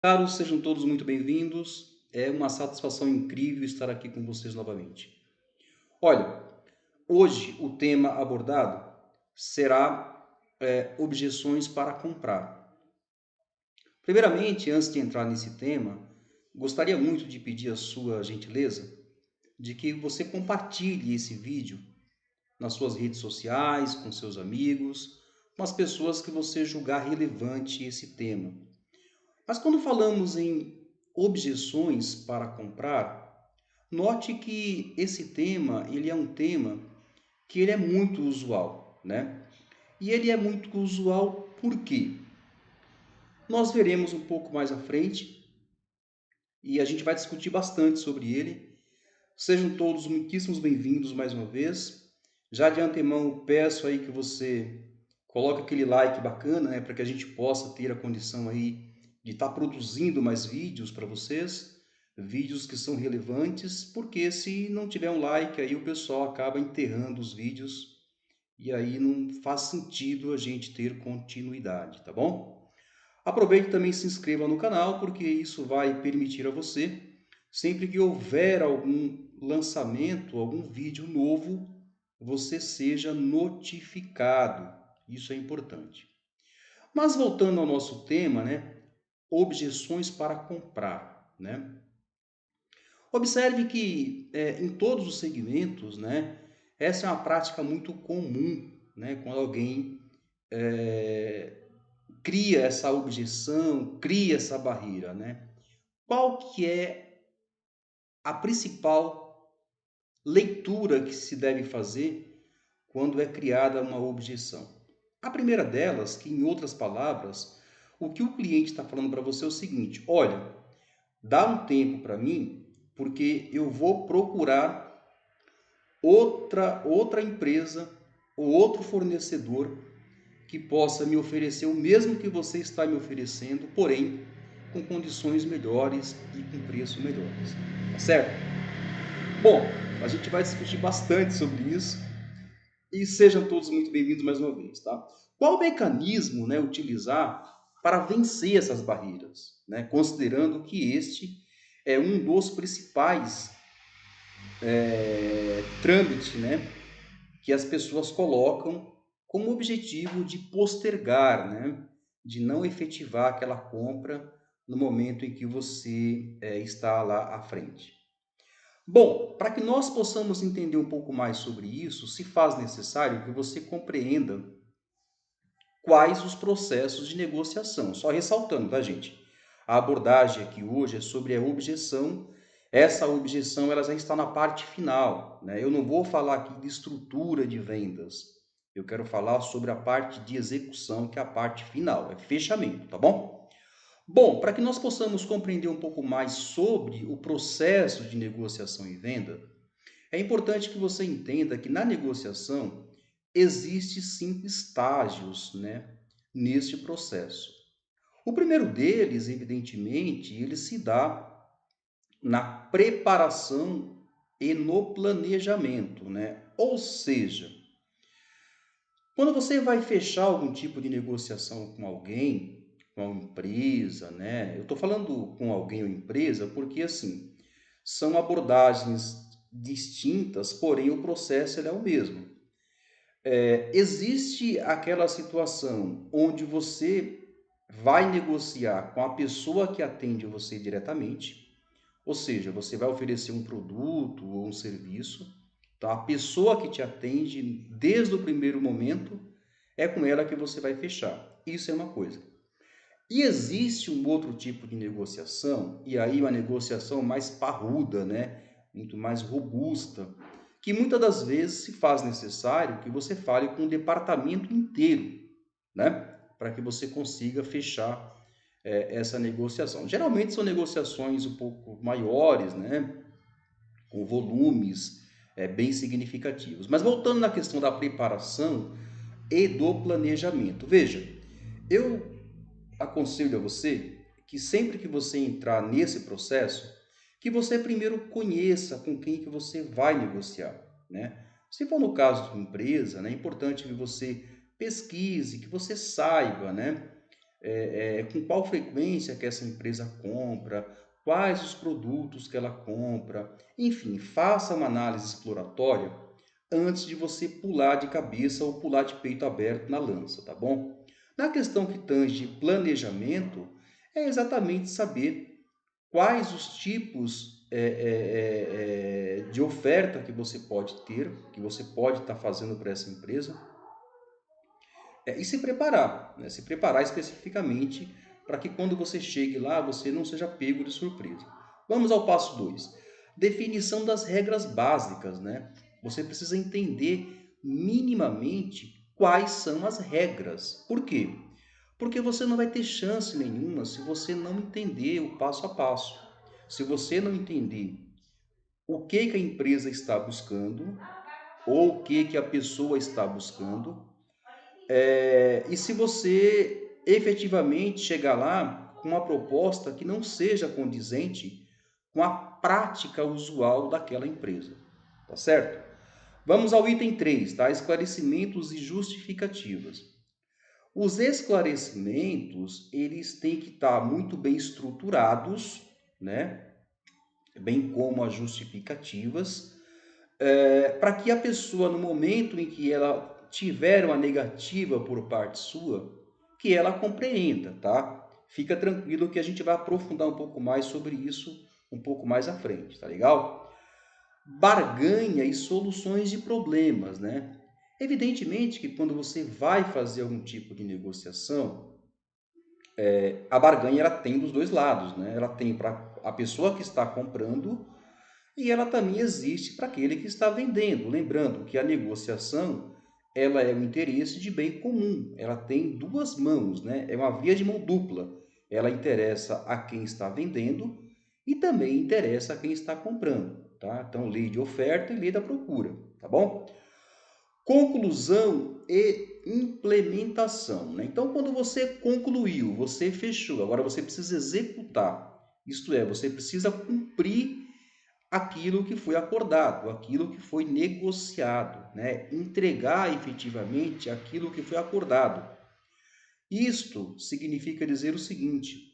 Caros, sejam todos muito bem-vindos. É uma satisfação incrível estar aqui com vocês novamente. Olha, hoje o tema abordado será objeções para comprar. Primeiramente, antes de entrar nesse tema, gostaria muito de pedir a sua gentileza de que você compartilhe esse vídeo nas suas redes sociais, com seus amigos, com as pessoas que você julgar relevante esse tema. Mas quando falamos em objeções para comprar, note que esse tema, ele é um tema que ele é muito usual, né? E ele é muito usual por quê? Nós veremos um pouco mais à frente e a gente vai discutir bastante sobre ele. Sejam todos muitíssimos bem-vindos mais uma vez. Já de antemão peço aí que você coloque aquele like bacana, né, para que a gente possa ter a condição aí de estar produzindo mais vídeos para vocês, vídeos que são relevantes, porque se não tiver um like aí o pessoal acaba enterrando os vídeos e aí não faz sentido a gente ter continuidade, tá bom? Aproveite também e se inscreva no canal, porque isso vai permitir a você, sempre que houver algum lançamento, algum vídeo novo, você seja notificado. Isso é importante. Mas voltando ao nosso tema, né? Objeções para comprar, né? Observe que em todos os segmentos, né? Essa é uma prática muito comum, né? Quando alguém cria essa objeção, cria essa barreira, né? Qual que é a principal leitura que se deve fazer quando é criada uma objeção? A primeira delas, que em outras palavras, o que o cliente está falando para você é o seguinte: olha, dá um tempo para mim, porque eu vou procurar outra empresa ou outro fornecedor que possa me oferecer o mesmo que você está me oferecendo, porém com condições melhores e com preço melhores. Tá certo? Bom, a gente vai discutir bastante sobre isso e sejam todos muito bem-vindos mais uma vez, tá? Qual o mecanismo, né, utilizar para vencer essas barreiras, né? Considerando que este é um dos principais trâmites, né, que as pessoas colocam como objetivo de postergar, né, de não efetivar aquela compra no momento em que você está lá à frente. Bom, para que nós possamos entender um pouco mais sobre isso, se faz necessário que você compreenda quais os processos de negociação. Só ressaltando, tá, gente? A abordagem aqui hoje é sobre a objeção. Essa objeção ela já está na parte final, né? Eu não vou falar aqui de estrutura de vendas. Eu quero falar sobre a parte de execução, que é a parte final, é fechamento, tá bom? Bom, para que nós possamos compreender um pouco mais sobre o processo de negociação e venda, é importante que você entenda que na negociação existe 5 estágios, né, neste processo. O primeiro deles, evidentemente, ele se dá na preparação e no planejamento, né? Ou seja, quando você vai fechar algum tipo de negociação com alguém, com uma empresa, né? Eu estou falando com alguém ou empresa porque assim são abordagens distintas, porém o processo é o mesmo. Existe aquela situação onde você vai negociar com a pessoa que atende você diretamente, ou seja, você vai oferecer um produto ou um serviço, então a pessoa que te atende desde o primeiro momento é com ela que você vai fechar. Isso é uma coisa. E existe um outro tipo de negociação, e aí uma negociação mais parruda, né? Muito mais robusta, que muitas das vezes se faz necessário que você fale com o departamento inteiro, né? Para que você consiga fechar essa negociação. Geralmente são negociações um pouco maiores, né? Com volumes bem significativos. Mas voltando na questão da preparação e do planejamento. Veja, eu aconselho a você que sempre que você entrar nesse processo, que você primeiro conheça com quem que você vai negociar, né? Se for no caso de uma empresa, né, é importante que você pesquise, que você saiba, né, com qual frequência que essa empresa compra, quais os produtos que ela compra, enfim, faça uma análise exploratória antes de você pular de cabeça ou pular de peito aberto na lança, tá bom? Na questão que tange planejamento, é exatamente saber quais os tipos de oferta que você pode ter, que você pode estar fazendo para essa empresa, e se preparar, né? Se preparar especificamente para que quando você chegue lá, você não seja pego de surpresa. Vamos ao passo 2. Definição das regras básicas, né? Você precisa entender minimamente quais são as regras. Por quê? Porque você não vai ter chance nenhuma se você não entender o passo a passo. Se você não entender o que que a empresa está buscando ou o que que a pessoa está buscando, e se você efetivamente chegar lá com uma proposta que não seja condizente com a prática usual daquela empresa, tá certo? Vamos ao item 3, tá? Esclarecimentos e justificativas. Os esclarecimentos, eles têm que estar muito bem estruturados, né? Bem como as justificativas, para que a pessoa, no momento em que ela tiver uma negativa por parte sua, que ela compreenda, tá? Fica tranquilo que a gente vai aprofundar um pouco mais sobre isso um pouco mais à frente, tá legal? Barganha e soluções de problemas, né? Evidentemente que quando você vai fazer algum tipo de negociação, a barganha ela tem dos dois lados, né? Ela tem para a pessoa que está comprando e ela também existe para aquele que está vendendo. Lembrando que a negociação ela é um interesse de bem comum, ela tem duas mãos, né? É uma via de mão dupla. Ela interessa a quem está vendendo e também interessa a quem está comprando, tá? Então, lei de oferta e lei da procura, tá bom? Conclusão e implementação, né? Então, quando você concluiu, você fechou, agora você precisa executar. Isto é, você precisa cumprir aquilo que foi acordado, aquilo que foi negociado, né? Entregar efetivamente aquilo que foi acordado. Isto significa dizer o seguinte,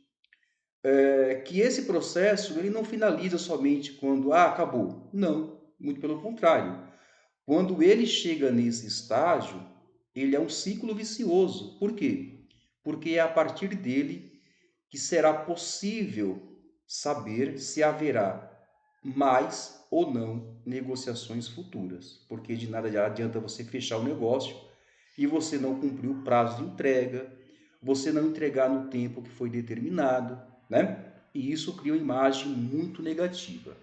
que esse processo ele não finaliza somente quando acabou. Não, muito pelo contrário. Quando ele chega nesse estágio, ele é um ciclo vicioso. Por quê? Porque é a partir dele que será possível saber se haverá mais ou não negociações futuras. Porque de nada adianta você fechar o negócio e você não cumprir o prazo de entrega, você não entregar no tempo que foi determinado, né? E isso cria uma imagem muito negativa.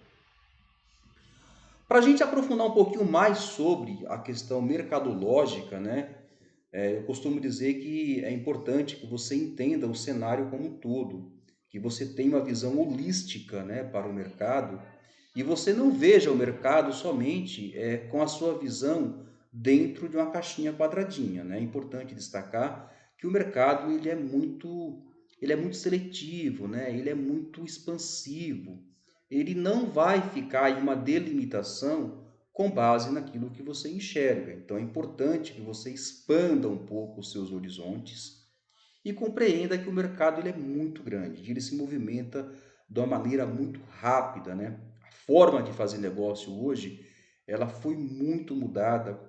Para a gente aprofundar um pouquinho mais sobre a questão mercadológica, né? Eu costumo dizer que é importante que você entenda o cenário como um todo, que você tenha uma visão holística, né, para o mercado e você não veja o mercado somente com a sua visão dentro de uma caixinha quadradinha, né? É importante destacar que o mercado ele é muito seletivo, né? Ele é muito expansivo. Ele não vai ficar em uma delimitação com base naquilo que você enxerga. Então é importante que você expanda um pouco os seus horizontes e compreenda que o mercado ele é muito grande, ele se movimenta de uma maneira muito rápida, né? A forma de fazer negócio hoje, ela foi muito mudada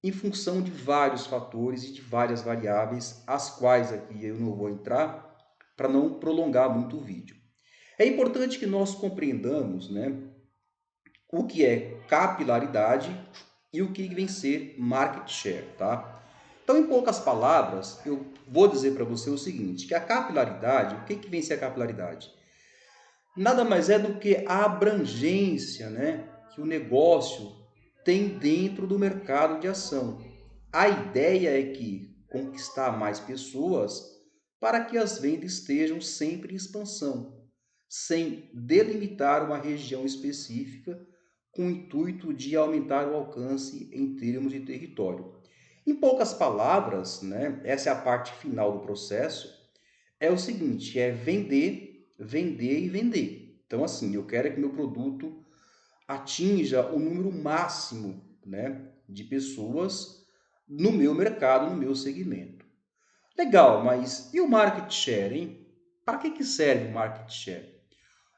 em função de vários fatores e de várias variáveis, as quais aqui eu não vou entrar para não prolongar muito o vídeo. É importante que nós compreendamos, né, o que é capilaridade e o que vem ser market share, tá? Então, em poucas palavras, eu vou dizer para você o seguinte, que a capilaridade, o que vem ser a capilaridade? Nada mais é do que a abrangência, né, que o negócio tem dentro do mercado de ação. A ideia é que conquistar mais pessoas para que as vendas estejam sempre em expansão, sem delimitar uma região específica com o intuito de aumentar o alcance em termos de território. Em poucas palavras, né, essa é a parte final do processo, é o seguinte, é vender, vender e vender. Então, assim, eu quero que meu produto atinja o número máximo, né, de pessoas no meu mercado, no meu segmento. Legal, mas e o market share, hein? Para que serve o market share?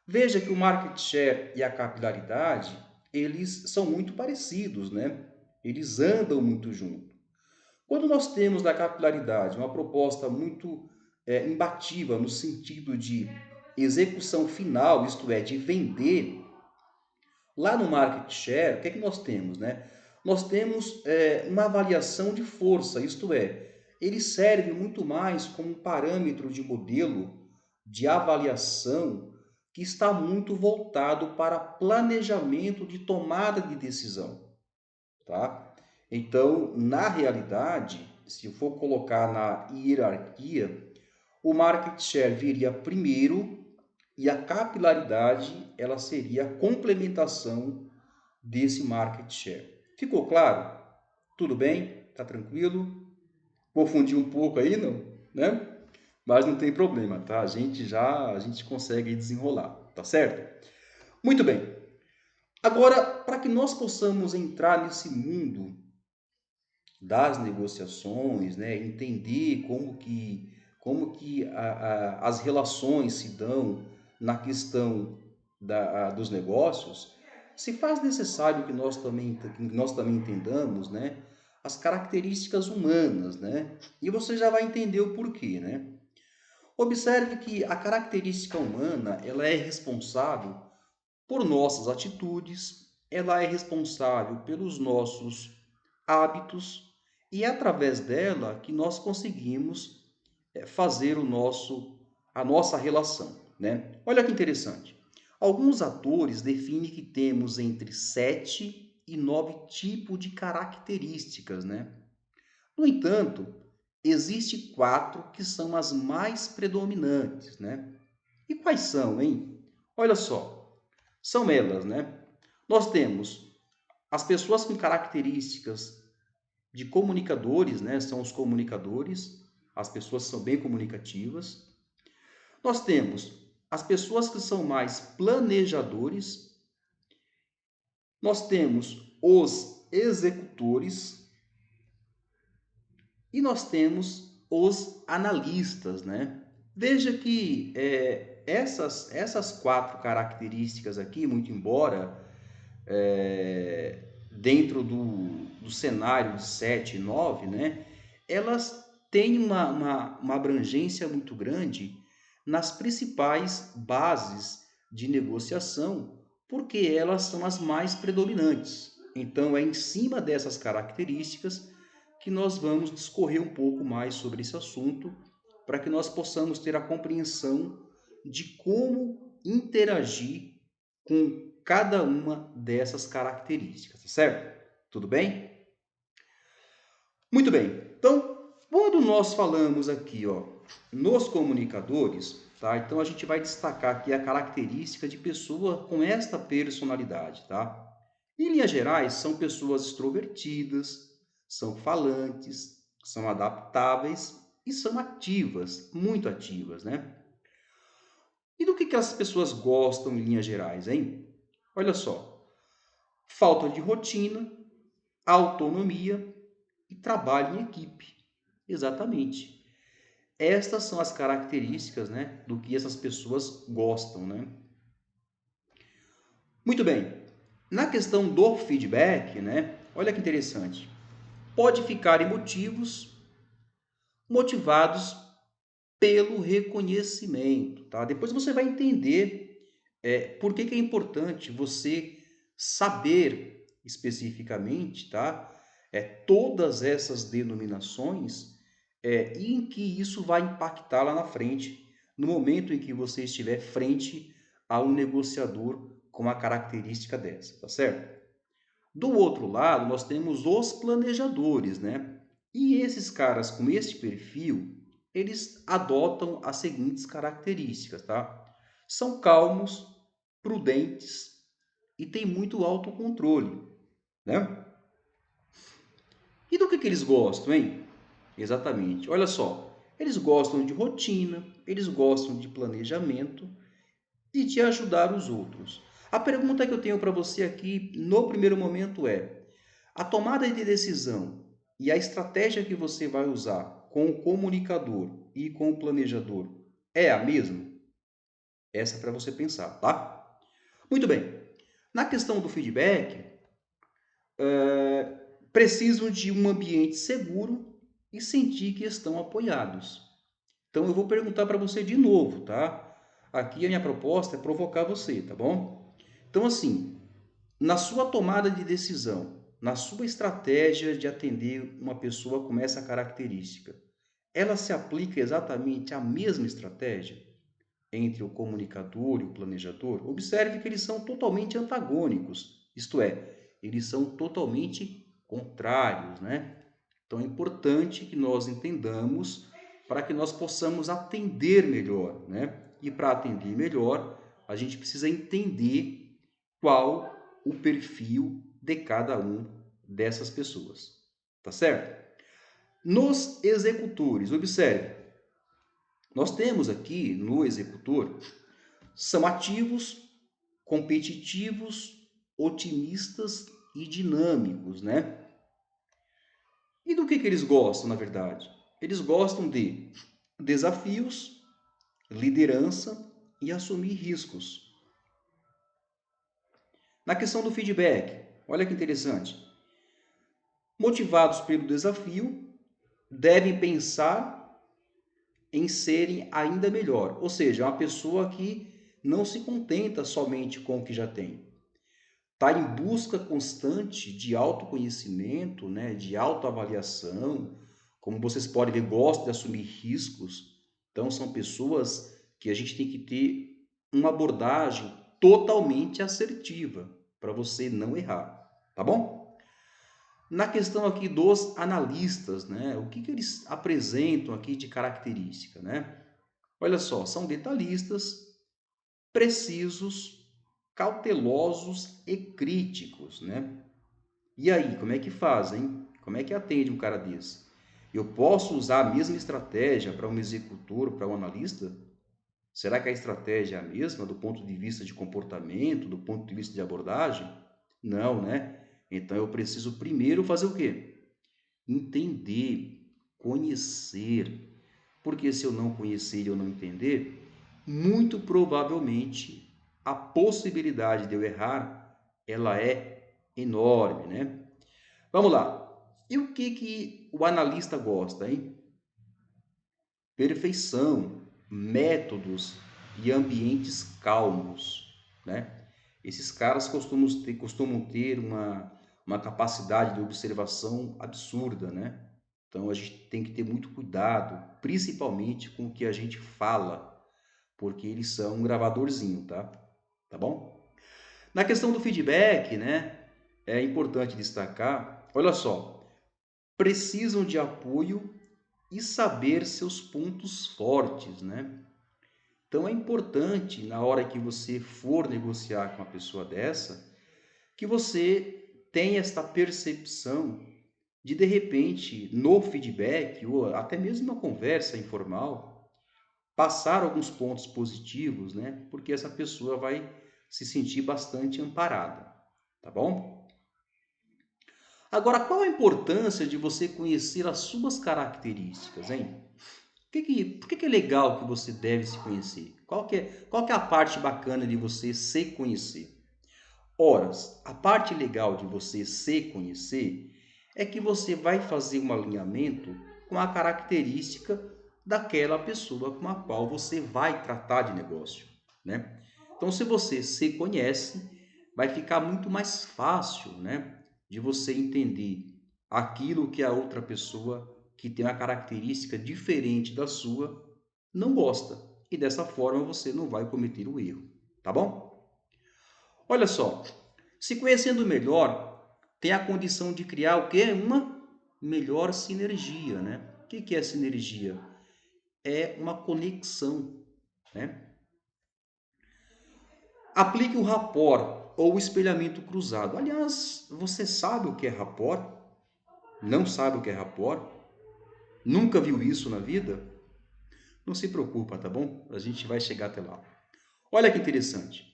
Veja que o market share e a capilaridade, eles são muito parecidos, né? Eles andam muito junto. Quando nós temos na capilaridade uma proposta muito imbatível no sentido de execução final, isto é, de vender, lá no market share, o que é que nós temos, né? Nós temos uma avaliação de força, isto é, ele serve muito mais como um parâmetro de modelo de avaliação que está muito voltado para planejamento de tomada de decisão, tá? Então, na realidade, se eu for colocar na hierarquia, o market share viria primeiro e a capilaridade ela seria a complementação desse market share. Ficou claro? Tudo bem? Tá tranquilo? Confundi um pouco aí, não? Né? Mas não tem problema, tá? A gente consegue desenrolar, tá certo? Muito bem. Agora, para que nós possamos entrar nesse mundo das negociações, né, entender como que as relações se dão na questão dos negócios, se faz necessário que nós também entendamos, né, as características humanas, né? E você já vai entender o porquê, né? Observe que a característica humana, ela é responsável por nossas atitudes, ela é responsável pelos nossos hábitos e é através dela que nós conseguimos fazer a nossa relação, né? Olha que interessante. Alguns atores definem que temos entre 7 e 9 tipos de características, né? No entanto, existe 4 que são as mais predominantes, né? E quais são, hein? Olha só, são elas, né? Nós temos as pessoas com características de comunicadores, né? São os comunicadores, as pessoas são bem comunicativas. Nós temos as pessoas que são mais planejadores, nós temos os executores e nós temos os analistas, né? Veja que essas 4 características aqui, muito embora dentro do cenário de 7 e 9, né, elas têm uma abrangência muito grande nas principais bases de negociação, porque elas são as mais predominantes. Então, é em cima dessas características que nós vamos discorrer um pouco mais sobre esse assunto, para que nós possamos ter a compreensão de como interagir com cada uma dessas características, tá certo? Tudo bem? Muito bem. Então, quando nós falamos aqui, ó, nos comunicadores, tá? Então a gente vai destacar aqui a característica de pessoa com esta personalidade, tá? Em linhas gerais, são pessoas extrovertidas, são falantes, são adaptáveis e são ativas, muito ativas, né? E do que as pessoas gostam em linhas gerais, hein? Olha só, falta de rotina, autonomia e trabalho em equipe. Exatamente. Estas são as características, né, do que essas pessoas gostam, né? Muito bem. Na questão do feedback, né, olha que interessante. Pode ficar motivados pelo reconhecimento, tá? Depois você vai entender por que é importante você saber especificamente, tá? Todas essas denominações e em que isso vai impactar lá na frente, no momento em que você estiver frente a um negociador com uma característica dessa, tá certo? Do outro lado, nós temos os planejadores, né? E esses caras com este perfil, eles adotam as seguintes características, tá? São calmos, prudentes e têm muito autocontrole, né? E do que eles gostam, hein? Exatamente. Olha só, eles gostam de rotina, eles gostam de planejamento e de ajudar os outros. A pergunta que eu tenho para você aqui no primeiro momento é: a tomada de decisão e a estratégia que você vai usar com o comunicador e com o planejador é a mesma? Essa é para você pensar, tá? Muito bem. Na questão do feedback, precisam de um ambiente seguro e sentir que estão apoiados. Então eu vou perguntar para você de novo, tá? Aqui a minha proposta é provocar você, tá bom? Então assim, na sua tomada de decisão, na sua estratégia de atender uma pessoa com essa característica, ela se aplica exatamente a mesma estratégia entre o comunicador e o planejador? Observe que eles são totalmente antagônicos, isto é, eles são totalmente contrários, né? Então é importante que nós entendamos para que nós possamos atender melhor, né? E para atender melhor, a gente precisa entender qual o perfil de cada um dessas pessoas, tá certo? Nos executores, observe, nós temos aqui no executor, são ativos, competitivos, otimistas e dinâmicos, né? E do que eles gostam, na verdade? Eles gostam de desafios, liderança e assumir riscos. Na questão do feedback, olha que interessante. Motivados pelo desafio, devem pensar em serem ainda melhor. Ou seja, é uma pessoa que não se contenta somente com o que já tem. Está em busca constante de autoconhecimento, né, de autoavaliação. Como vocês podem ver, gosta de assumir riscos. Então, são pessoas que a gente tem que ter uma abordagem totalmente assertiva para você não errar, tá bom? Na questão aqui dos analistas, né, o que eles apresentam aqui de característica, né? Olha só, são detalhistas, precisos, cautelosos e críticos, né? E aí, como é que faz, hein? Como é que atende um cara desse? Eu posso usar a mesma estratégia para um executor, para um analista? Será que a estratégia é a mesma do ponto de vista de comportamento, do ponto de vista de abordagem? Não, né? Então eu preciso primeiro fazer o quê? Entender, conhecer. Porque se eu não conhecer e eu não entender, muito provavelmente a possibilidade de eu errar, ela é enorme, né? Vamos lá. E o que o analista gosta, hein? Perfeição, métodos e ambientes calmos, né? Esses caras costumam ter uma capacidade de observação absurda, né? Então a gente tem que ter muito cuidado, principalmente com o que a gente fala, porque eles são um gravadorzinho, tá? Tá bom? Na questão do feedback, né? É importante destacar, olha só, precisam de apoio e saber seus pontos fortes, né? Então é importante na hora que você for negociar com uma pessoa dessa, que você tenha esta percepção de repente, no feedback ou até mesmo uma conversa informal, passar alguns pontos positivos, né? Porque essa pessoa vai se sentir bastante amparada, tá bom? Agora, qual a importância de você conhecer as suas características, hein? Por que é legal que você deve se conhecer? Qual que é a parte bacana de você se conhecer? Ora, a parte legal de você se conhecer é que você vai fazer um alinhamento com a característica daquela pessoa com a qual você vai tratar de negócio, né? Então, se você se conhece, vai ficar muito mais fácil, né, de você entender aquilo que a outra pessoa que tem uma característica diferente da sua não gosta. E dessa forma você não vai cometer o erro, tá bom? Olha só, se conhecendo melhor, tem a condição de criar o quê? Uma melhor sinergia, né? O que é sinergia? É uma conexão, né? Aplique o rapport ou o espelhamento cruzado. Aliás, você sabe o que é rapport? Não sabe o que é rapport? Nunca viu isso na vida? Não se preocupa, tá bom? A gente vai chegar até lá. Olha que interessante.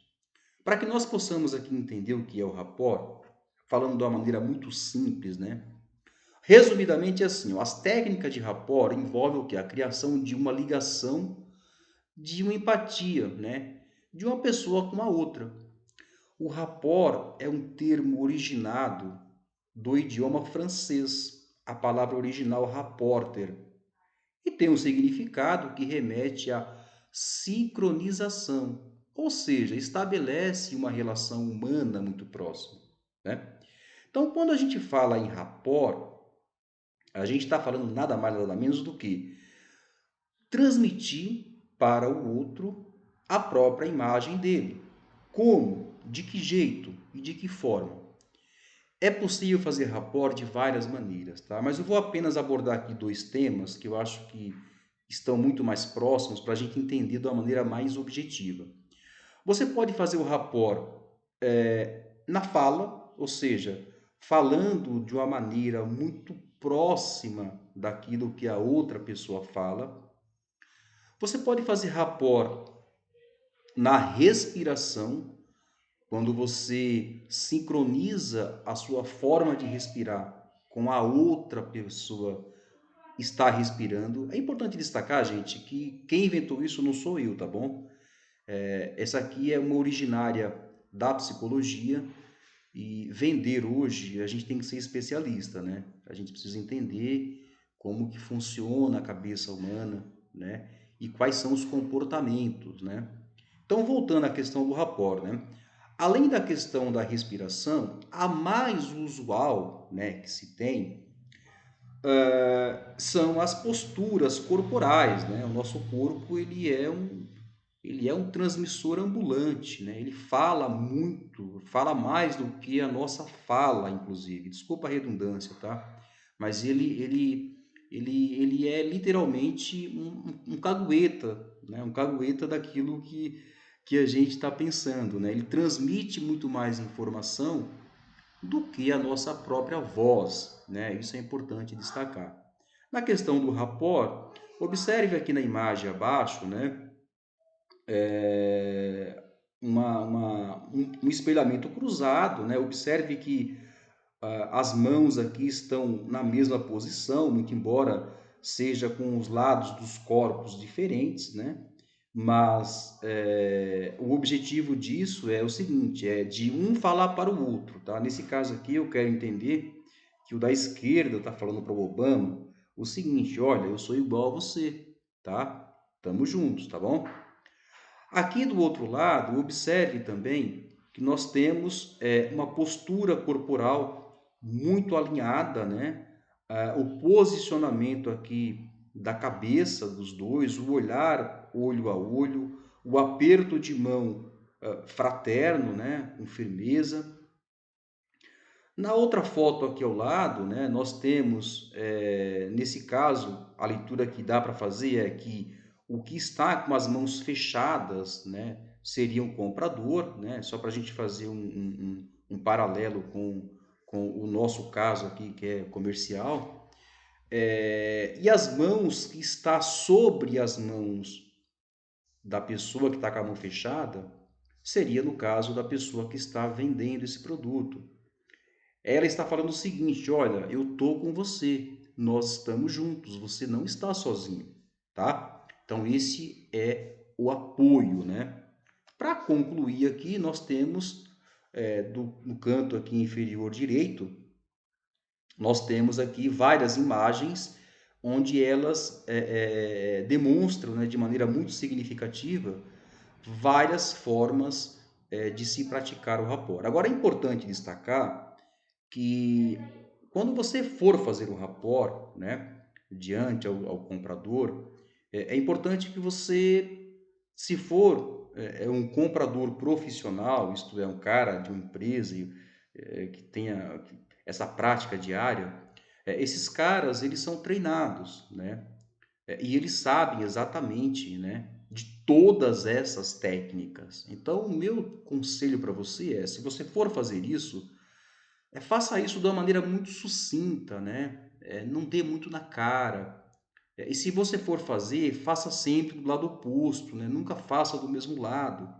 Para que nós possamos aqui entender o que é o rapport, falando de uma maneira muito simples, né? Resumidamente é assim, ó, as técnicas de rapport envolvem o quê? A criação de uma ligação, de uma empatia, né? De uma pessoa com a outra. O rapport é um termo originado do idioma francês, a palavra original rapporter, e tem um significado que remete à sincronização, ou seja, estabelece uma relação humana muito próxima, né? Então, quando a gente fala em rapport, a gente está falando nada mais nada menos do que transmitir para o outro a própria imagem dele. Como? De que jeito e de que forma? É possível fazer rapport de várias maneiras, tá? Mas eu vou apenas abordar aqui dois temas que eu acho que estão muito mais próximos para a gente entender de uma maneira mais objetiva. Você pode fazer o rapport na fala, ou seja, falando de uma maneira muito próxima daquilo que a outra pessoa fala. Você pode fazer rapport na respiração, quando você sincroniza a sua forma de respirar com a outra pessoa está respirando. É importante destacar, gente, que quem inventou isso não sou eu, tá bom? Essa aqui é uma originária da psicologia e vender hoje a gente tem que ser especialista, né? A gente precisa entender como que funciona a cabeça humana, né? E quais são os comportamentos, né? Então, voltando à questão do rapport, né? Além da questão da respiração, a mais usual, né, que se tem, são as posturas corporais, né? O nosso corpo, ele é um transmissor ambulante, né? Ele fala muito, fala mais do que a nossa fala, inclusive. Desculpa a redundância, tá? Mas ele é literalmente um cagueta, né? Um cagueta daquilo que a gente está pensando, né? Ele transmite muito mais informação do que a nossa própria voz, né? Isso é importante destacar. Na questão do rapport, observe aqui na imagem abaixo, né? Um espelhamento cruzado, né? Observe que as mãos aqui estão na mesma posição, muito embora seja com os lados dos corpos diferentes, né? Mas o objetivo disso é o seguinte, é de um falar para o outro, tá? Nesse caso aqui eu quero entender que o da esquerda está falando para o Obama o seguinte, olha, eu sou igual a você, tá? Tamo juntos, tá bom? Aqui do outro lado, observe também que nós temos uma postura corporal muito alinhada, né? O posicionamento aqui da cabeça dos dois, o olhar olho a olho, o aperto de mão fraterno, né? Com firmeza. Na outra foto aqui ao lado, né, nós temos, nesse caso, a leitura que dá para fazer é que o que está com as mãos fechadas, né, seria o comprador, né, só para a gente fazer um paralelo com o nosso caso aqui, que é comercial. E as mãos que está sobre as mãos da pessoa que está com a mão fechada, seria no caso da pessoa que está vendendo esse produto. Ela está falando o seguinte: olha, eu tô com você, nós estamos juntos, você não está sozinho, tá? Então esse é o apoio, né? Para concluir aqui, nós temos no canto aqui inferior direito, nós temos aqui várias imagens onde elas demonstram, né, de maneira muito significativa várias formas de se praticar o rapport. Agora é importante destacar que quando você for fazer o rapport, né, diante ao comprador, é importante que você, se for um comprador profissional, isto é, um cara de uma empresa que tenha essa prática diária, esses caras, eles são treinados, né? E eles sabem exatamente, né, de todas essas técnicas. Então, o meu conselho para você é, se você for fazer isso, faça isso de uma maneira muito sucinta, né? Não dê muito na cara. E se você for fazer, faça sempre do lado oposto, né? Nunca faça do mesmo lado.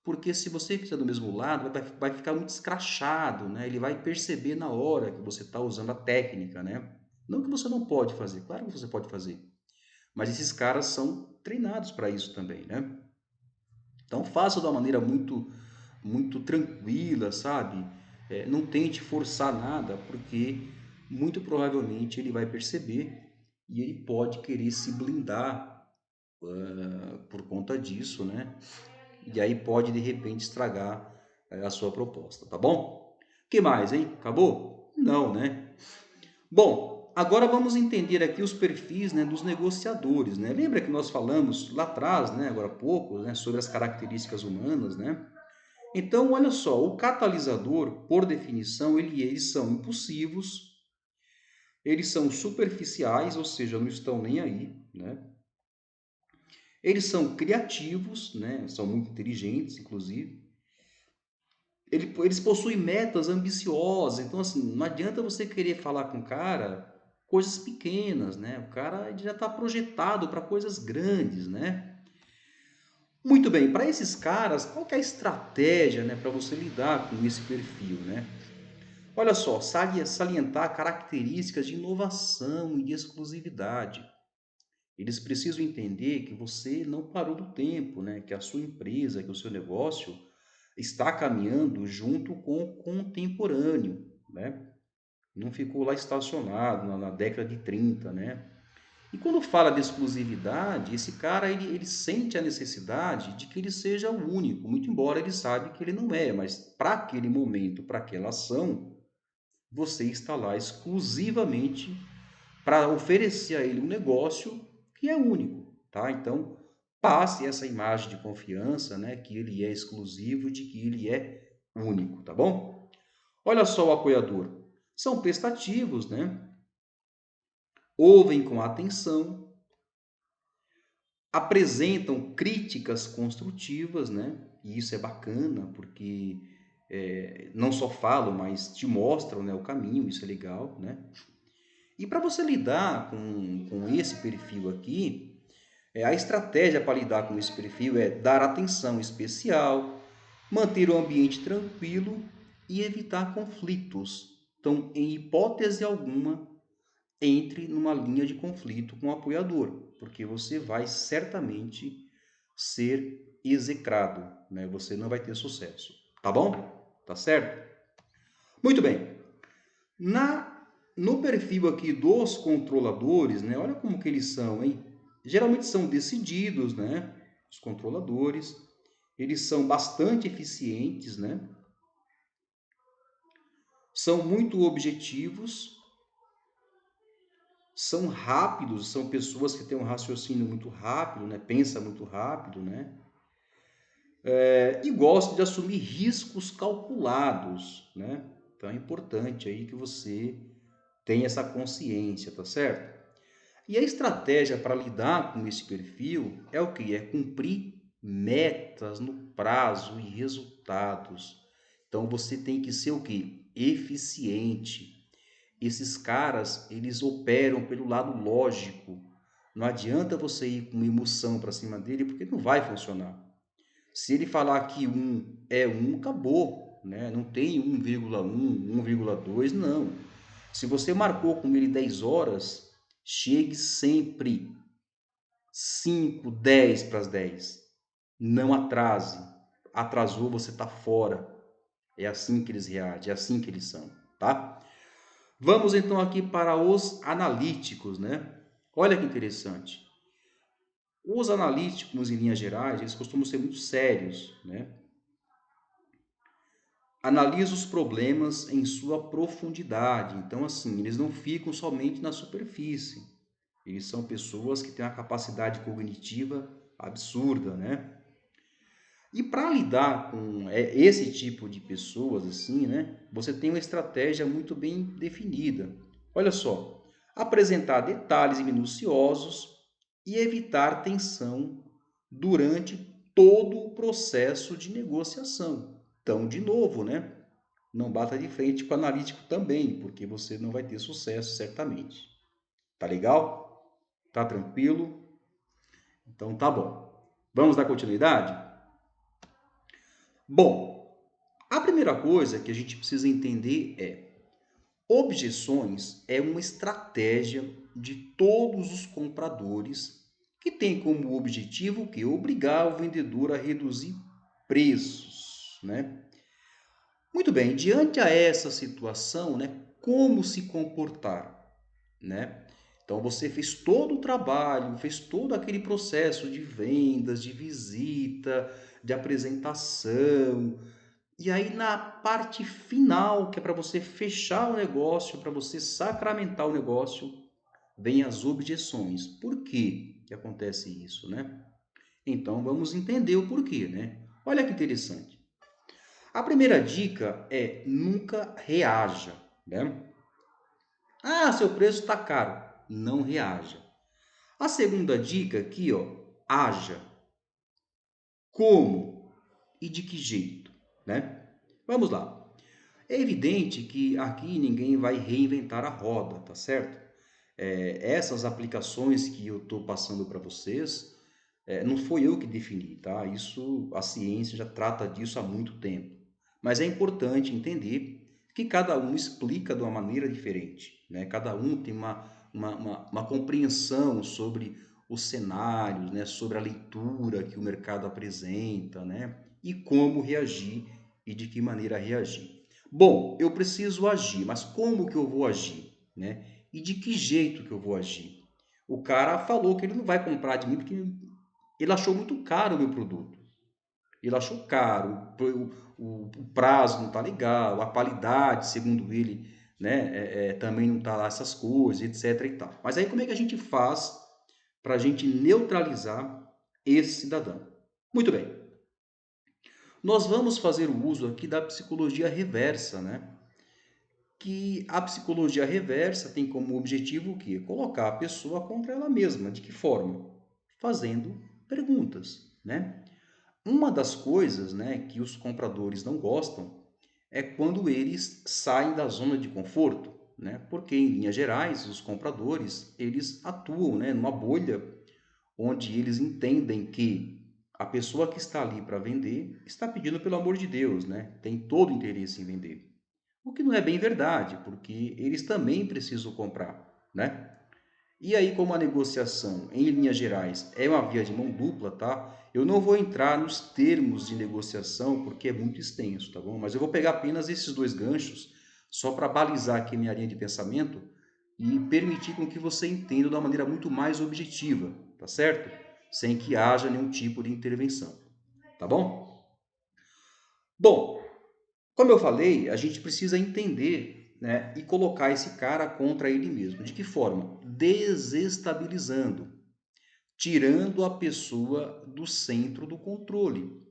Porque se você fizer do mesmo lado, vai ficar muito escrachado, né? Ele vai perceber na hora que você está usando a técnica, né? Não que você não pode fazer, claro que você pode fazer. Mas esses caras são treinados para isso também, né? Então faça de uma maneira muito tranquila, sabe? Não tente forçar nada, porque muito provavelmente ele vai perceber e ele pode querer se blindar por conta disso, né? E aí pode de repente estragar a sua proposta, tá bom? Que mais, hein? Acabou? Não, né? Bom, agora vamos entender aqui os perfis, né, dos negociadores, né? Lembra que nós falamos lá atrás, né, agora há pouco, né, sobre as características humanas, né? Então, olha só, o catalisador, por definição, eles são impulsivos, eles são superficiais, ou seja, não estão nem aí, né? Eles são criativos, né? São muito inteligentes, inclusive. Eles possuem metas ambiciosas, então assim, não adianta você querer falar com o cara coisas pequenas, né? O cara ele já está projetado para coisas grandes, né? Muito bem, para esses caras, qual que é a estratégia, né, para você lidar com esse perfil, né? Olha só, salientar características de inovação e de exclusividade. Eles precisam entender que você não parou do tempo, né? Que a sua empresa, que o seu negócio está caminhando junto com o contemporâneo, né? Não ficou lá estacionado na década de 30, né? E quando fala de exclusividade, esse cara ele sente a necessidade de que ele seja o único, muito embora ele sabe que ele não é, mas para aquele momento, para aquela ação, você está lá exclusivamente para oferecer a ele um negócio que é único, tá? Então, passe essa imagem de confiança, né, que ele é exclusivo, de que ele é único, tá bom? Olha só o apoiador. São prestativos, né? Ouvem com atenção, apresentam críticas construtivas, né? E isso é bacana, porque não só falam, mas te mostram, né, o caminho, isso é legal, né? E para você lidar com esse perfil aqui, a estratégia para lidar com esse perfil é dar atenção especial, manter o ambiente tranquilo e evitar conflitos. Então, em hipótese alguma, entre numa linha de conflito com o apoiador, porque você vai certamente ser execrado, né? Você não vai ter sucesso, tá bom? Tá certo? Muito bem. No perfil aqui dos controladores, né? Olha como que eles são, hein? Geralmente são decididos, né? Os controladores, eles são bastante eficientes, né? São muito objetivos, são rápidos, são pessoas que têm um raciocínio muito rápido, né? Pensa muito rápido, né? E gostam de assumir riscos calculados, né? Então é importante aí que você tenha essa consciência, tá certo? E a estratégia para lidar com esse perfil é o que? É cumprir metas no prazo e resultados. Então você tem que ser o que? Eficiente. Esses caras, eles operam pelo lado lógico. Não adianta você ir com emoção para cima dele, porque não vai funcionar. Se ele falar que um é um, acabou, né? Não tem 1,1, 1,2, não. Se você marcou com ele 10 horas, chegue sempre 5, 10 para as 10. Não atrase. Atrasou, você está fora. É assim que eles reagem, é assim que eles são, tá? Vamos então aqui para os analíticos, né? Olha que interessante. Os analíticos, em linhas gerais, eles costumam ser muito sérios, né? Analisa os problemas em sua profundidade. Então, assim, eles não ficam somente na superfície. Eles são pessoas que têm uma capacidade cognitiva absurda, né? E para lidar com esse tipo de pessoas, assim, né? Você tem uma estratégia muito bem definida. Olha só, apresentar detalhes minuciosos e evitar tensão durante todo o processo de negociação. Então, de novo, né? Não bata de frente com o analítico também, porque você não vai ter sucesso, certamente. Tá legal? Tá tranquilo? Então tá bom. Vamos dar continuidade? Bom, a primeira coisa que a gente precisa entender é Objeções é uma estratégia de todos os compradores que tem como objetivo o quê? Obrigar o vendedor a reduzir preços, né? Muito bem, diante a essa situação, né, como se comportar, né? Então você fez todo o trabalho, fez todo aquele processo de vendas, de visita, de apresentação, e aí na parte final, que é para você fechar o negócio, para você sacramentar o negócio, vem as objeções. Por que que acontece isso, né? Então vamos entender o porquê, né? Olha que interessante. A primeira dica é nunca reaja, né? Ah, seu preço está caro. Não reaja. A segunda dica aqui, ó, haja. Como e de que jeito, né? Vamos lá. É evidente que aqui ninguém vai reinventar a roda, tá certo? Essas aplicações que eu estou passando para vocês, não foi eu que defini, tá? Isso, a ciência já trata disso há muito tempo. Mas é importante entender que cada um explica de uma maneira diferente, né? Cada um tem uma compreensão sobre os cenários, né? Sobre a leitura que o mercado apresenta, né? E como reagir e de que maneira reagir. Bom, eu preciso agir, mas como que eu vou agir, né? E de que jeito que eu vou agir? O cara falou que ele não vai comprar de mim porque ele achou muito caro o meu produto. Ele achou caro, o prazo não está legal, a qualidade, segundo ele, né, também não está lá essas coisas, etc. e tal. Mas aí como é que a gente faz para a gente neutralizar esse cidadão? Muito bem. Nós vamos fazer o uso aqui da psicologia reversa, né? Que a psicologia reversa tem como objetivo o quê? Colocar a pessoa contra ela mesma. De que forma? Fazendo perguntas, né? Uma das coisas, né, que os compradores não gostam é quando eles saem da zona de conforto, né? Porque em linhas gerais, os compradores, eles atuam, né, numa bolha onde eles entendem que a pessoa que está ali para vender está pedindo pelo amor de Deus, né? Tem todo o interesse em vender. O que não é bem verdade, porque eles também precisam comprar, né? E aí, como a negociação, em linhas gerais, é uma via de mão dupla, tá? Eu não vou entrar nos termos de negociação porque é muito extenso, tá bom? Mas eu vou pegar apenas esses dois ganchos só para balizar aqui minha linha de pensamento e permitir com que você entenda de uma maneira muito mais objetiva, tá certo? Sem que haja nenhum tipo de intervenção, tá bom? Bom, como eu falei, a gente precisa entender, né, e colocar esse cara contra ele mesmo. De que forma? Desestabilizando, tirando a pessoa do centro do controle.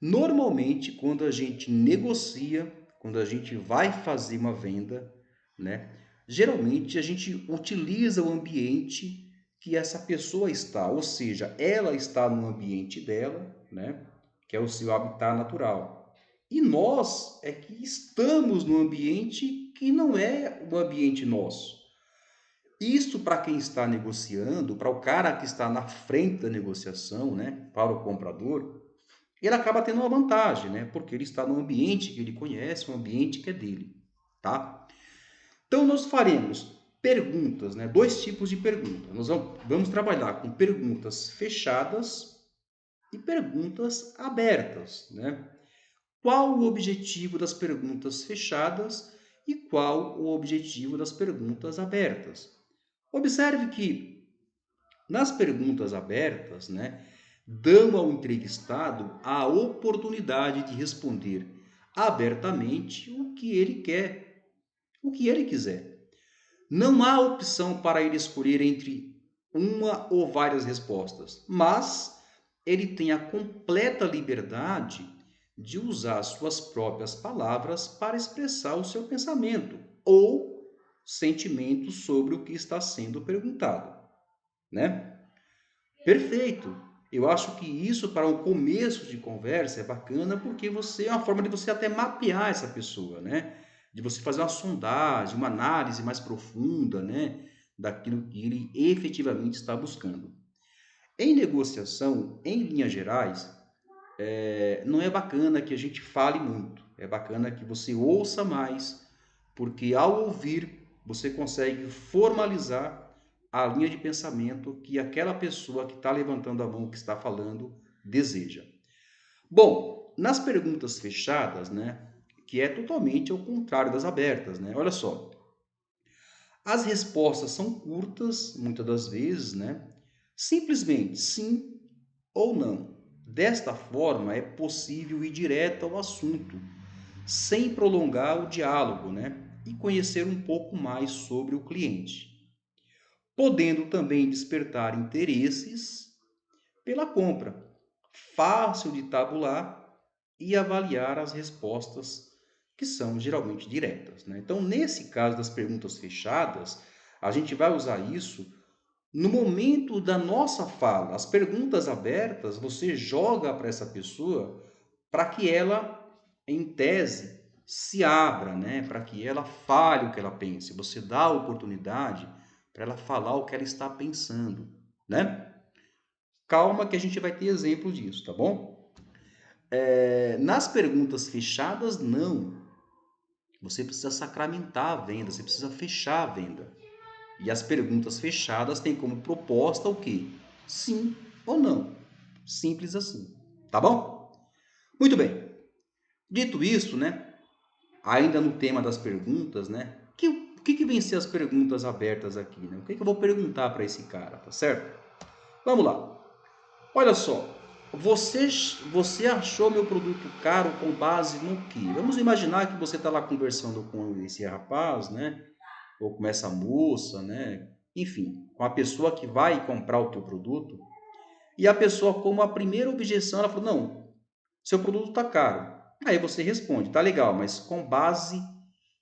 Normalmente, quando a gente negocia, quando a gente vai fazer uma venda, né, geralmente a gente utiliza o ambiente que essa pessoa está, ou seja, ela está no ambiente dela, né, que é o seu habitat natural. E nós é que estamos no ambiente que não é o ambiente nosso. Isso para quem está negociando, para o cara que está na frente da negociação, né, para o comprador, ele acaba tendo uma vantagem, né, porque ele está no ambiente que ele conhece, um ambiente que é dele, tá? Então nós faremos perguntas, né, dois tipos de perguntas. Nós vamos trabalhar com perguntas fechadas e perguntas abertas, né? Qual o objetivo das perguntas fechadas e qual o objetivo das perguntas abertas? Observe que nas perguntas abertas, né, dão ao entrevistado a oportunidade de responder abertamente o que ele quer, o que ele quiser. Não há opção para ele escolher entre uma ou várias respostas, mas ele tem a completa liberdade de usar suas próprias palavras para expressar o seu pensamento ou sentimento sobre o que está sendo perguntado, né? Perfeito. Eu acho que isso para um começo de conversa é bacana porque você é uma forma de você até mapear essa pessoa, né? De você fazer uma sondagem, uma análise mais profunda, né? Daquilo que ele efetivamente está buscando. Em negociação, em linhas gerais, não é bacana que a gente fale muito. É bacana que você ouça mais, porque ao ouvir, você consegue formalizar a linha de pensamento que aquela pessoa que está levantando a mão, que está falando, deseja. Bom, nas perguntas fechadas, né, que é totalmente ao contrário das abertas, né? Olha só, as respostas são curtas, muitas das vezes, né? Simplesmente sim ou não. Desta forma, é possível ir direto ao assunto, sem prolongar o diálogo, né? E conhecer um pouco mais sobre o cliente, podendo também despertar interesses pela compra, fácil de tabular e avaliar as respostas que são geralmente diretas, né? Então, nesse caso das perguntas fechadas, a gente vai usar isso no momento da nossa fala. As perguntas abertas, você joga para essa pessoa para que ela, em tese, se abra, né? Para que ela fale o que ela pense. Você dá a oportunidade para ela falar o que ela está pensando, né? Calma que a gente vai ter exemplo disso, tá bom? Nas perguntas fechadas, não. Você precisa sacramentar a venda, você precisa fechar a venda. E as perguntas fechadas têm como proposta o quê? Sim ou não. Simples assim. Tá bom? Muito bem. Dito isso, né? Ainda no tema das perguntas, né? O que vem ser as perguntas abertas aqui, né? O que eu vou perguntar para esse cara, tá certo? Vamos lá. Olha só, você achou meu produto caro com base no quê? Vamos imaginar que você está lá conversando com esse rapaz, né? Ou com essa moça, né? Enfim, com a pessoa que vai comprar o teu produto. E a pessoa, como a primeira objeção, ela falou, não, seu produto está caro. Aí você responde, tá legal, mas com base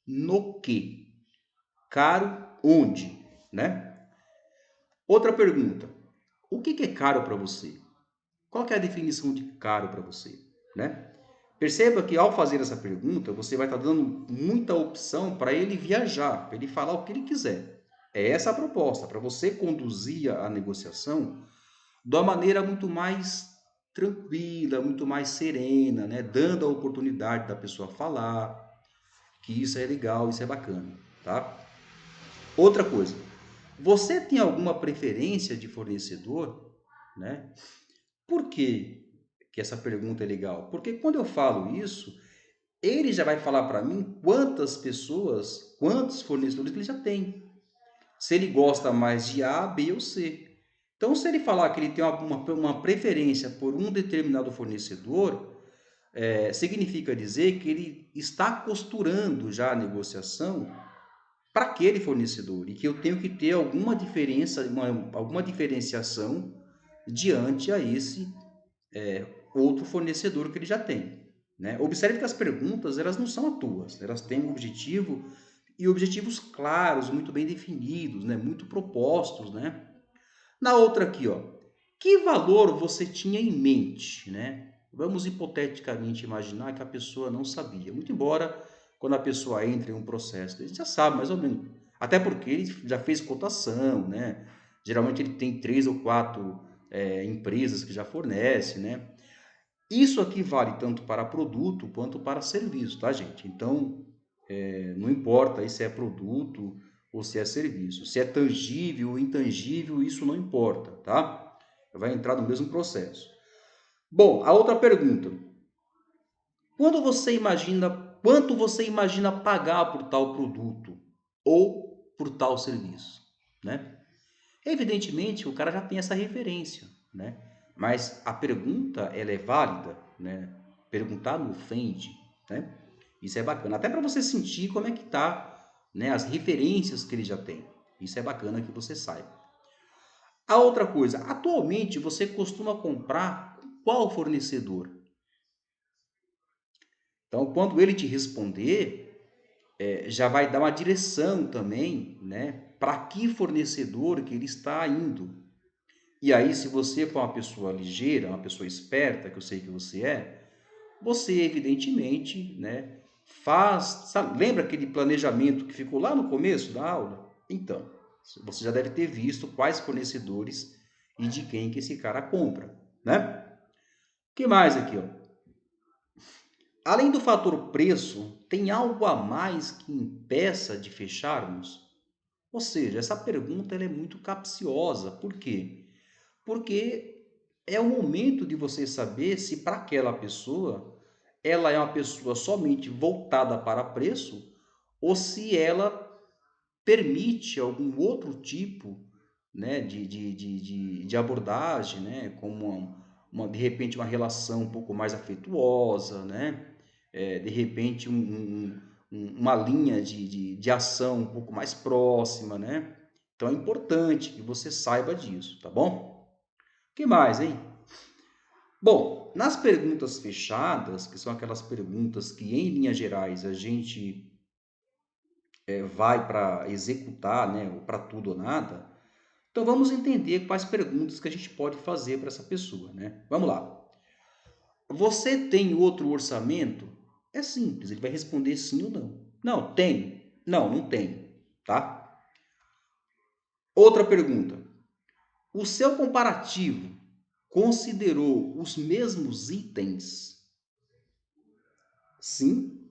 no quê? Caro onde, né? Outra pergunta, o que é caro para você? Qual que é a definição de caro para você, né? Perceba que ao fazer essa pergunta, você vai estar dando muita opção para ele viajar, para ele falar o que ele quiser. É essa a proposta, para você conduzir a negociação de uma maneira muito mais tranquila, muito mais serena, né? Dando a oportunidade da pessoa falar, que isso é legal, isso é bacana, tá? Outra coisa, você tem alguma preferência de fornecedor, né? Por que que essa pergunta é legal? Porque quando eu falo isso, ele já vai falar para mim quantas pessoas, quantos fornecedores que ele já tem. Se ele gosta mais de A, B ou C. Então, se ele falar que ele tem uma preferência por um determinado fornecedor, significa dizer que ele está costurando já a negociação para aquele fornecedor e que eu tenho que ter alguma diferença, alguma diferenciação diante a esse outro fornecedor que ele já tem, né? Observe que as perguntas elas não são à toa, elas têm um objetivo e objetivos claros, muito bem definidos, né? Muito propostos, né? Na outra aqui, ó, que valor você tinha em mente, né? Vamos hipoteticamente imaginar que a pessoa não sabia, muito embora quando a pessoa entra em um processo, ele já sabe mais ou menos, até porque ele já fez cotação, né? Geralmente ele tem 3 ou 4 empresas que já fornecem, né? Isso aqui vale tanto para produto quanto para serviço, tá, gente? Então, não importa aí se é produto ou se é serviço. Se é tangível ou intangível, isso não importa, tá? Vai entrar no mesmo processo. Bom, a outra pergunta. Quanto você imagina pagar por tal produto ou por tal serviço, né? Evidentemente, o cara já tem essa referência, né? Mas a pergunta, ela é válida, né? Perguntar não ofende, né? Isso é bacana. Até para você sentir como é que tá, né? As referências que ele já tem. Isso é bacana que você saiba. A outra coisa, atualmente você costuma comprar com qual fornecedor? Então, quando ele te responder, já vai dar uma direção também, né? Para que fornecedor que ele está indo. E aí, se você for uma pessoa ligeira, uma pessoa esperta, que eu sei que você evidentemente, né, lembra aquele planejamento que ficou lá no começo da aula? Então, você já deve ter visto quais fornecedores e de quem que esse cara compra, né? O que mais aqui, ó? Além do fator preço, tem algo a mais que impeça de fecharmos? Ou seja, essa pergunta ela é muito capciosa. Por quê? Porque é o momento de você saber se para aquela pessoa ela é uma pessoa somente voltada para preço ou se ela permite algum outro tipo, né, de abordagem, né, como de repente uma relação um pouco mais afetuosa, né, de repente uma linha de ação um pouco mais próxima, né? Então é importante que você saiba disso, tá bom? O que mais, hein? Bom, nas perguntas fechadas, que são aquelas perguntas que em linhas gerais a gente vai para executar, né, para tudo ou nada, então vamos entender quais perguntas que a gente pode fazer para essa pessoa, né? Vamos lá. Você tem outro orçamento? É simples, ele vai responder sim ou não. Não, tem. Não, não tem, tá? Outra pergunta. O seu comparativo considerou os mesmos itens? Sim